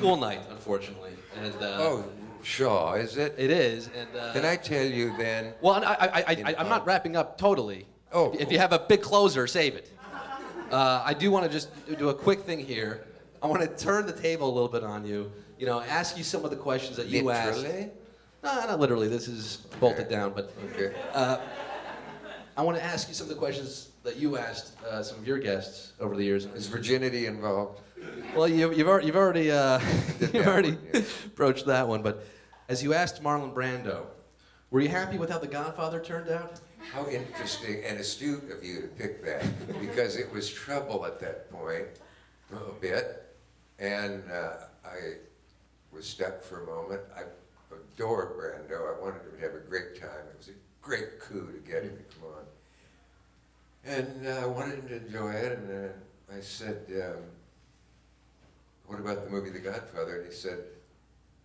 school night, unfortunately. And Oh, Shaw, is it? it is. And Can I tell you then? well, I'm not wrapping up totally. Oh, If you have a big closer, save it. I do want to just do a quick thing here. I want to turn the table a little bit on you. You know, ask you some of the questions that you asked. Literally? No, not literally. This is bolted down, but Okay. I want to ask you some of the questions that you asked some of your guests over the years. Is virginity involved? Well, you've already you've already one, yeah. broached that one. But as you asked Marlon Brando, were you happy with how The Godfather turned out? How interesting and astute of you to pick that, because it was trouble at that point, a bit, and I was stuck for a moment. I adored Brando. I wanted him to have a great time. It was a great coup to get him to come on. And I wanted him to enjoy it, and I said, what about the movie The Godfather? And he said,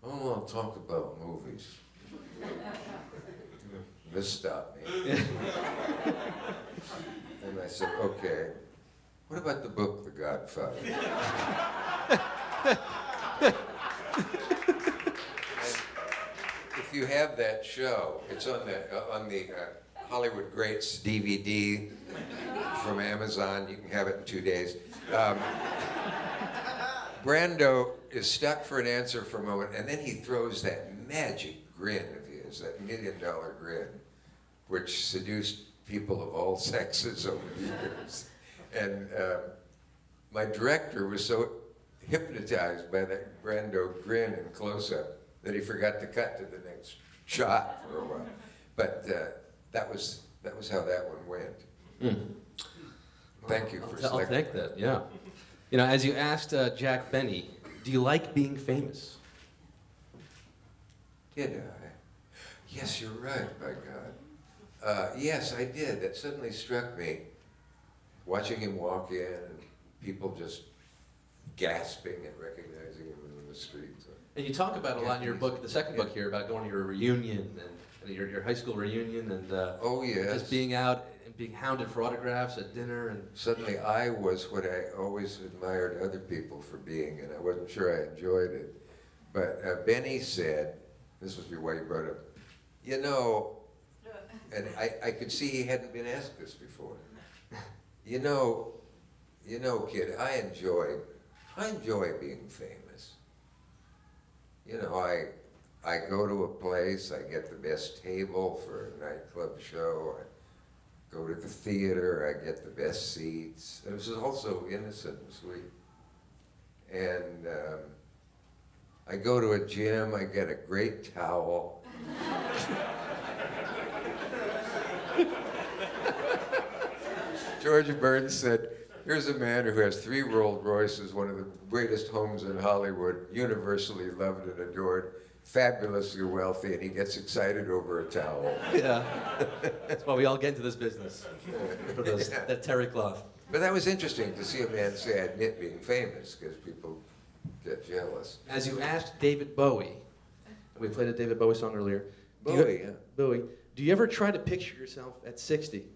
oh, I'll talk about movies. This stopped me. And I said, okay, what about the book, The Godfather? If you have that show, it's on the Hollywood Greats DVD from Amazon. You can have it in 2 days. Brando is stuck for an answer for a moment, and then he throws that magic grin of his, that $1 million grin, which seduced people of all sexes over the years. And my director was so hypnotized by that Brando grin in close-up that he forgot to cut to the next shot for a while. But that was how that one went. Thank you for I'll selecting take that. Yeah. You know, as you asked Jack Benny, do you like being famous? Did I? Yes, you're right, by God. Yes, I did. That suddenly struck me, watching him walk in and people just gasping and recognizing him in the streets. And you talk about a lot in your book, the second book here, about going to your reunion and your high school reunion and Oh, yes. just being out and being hounded for autographs at dinner and Suddenly I was what I always admired other people for being, and I wasn't sure I enjoyed it. But Benny said, this was why you brought up, you know, and I could see he hadn't been asked this before. You know, kid, I enjoy being famous. You know, I go to a place, I get the best table for a nightclub show, I go to the theater, I get the best seats. It was also innocent and sweet. And I go to a gym, I get a great towel. George Burns said, here's a man who has 3 Rolls Royces, one of the greatest homes in Hollywood, universally loved and adored, fabulously wealthy, and he gets excited over a towel. yeah. That's why we all get into this business for that terry cloth. But that was interesting to see a man say, I admit being famous, because people get jealous. As you asked David Bowie, we played a David Bowie song earlier. Bowie, Do you ever try to picture yourself at 60?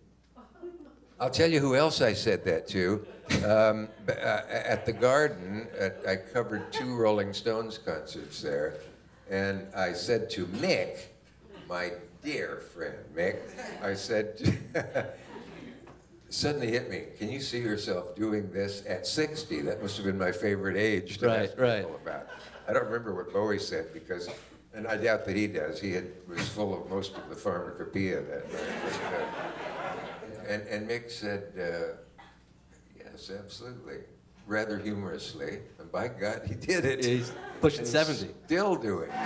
I'll tell you who else I said that to. At the Garden, I covered 2 Rolling Stones concerts there, and I said to Mick, my dear friend Mick, I said, suddenly hit me, can you see yourself doing this at 60? That must have been my favorite age to ask people about. I don't remember what Bowie said, because, and I doubt that he does, was full of most of the pharmacopoeia that night. And Mick said, yes, absolutely, rather humorously. And by God, he did it. He's pushing 70. Still doing it.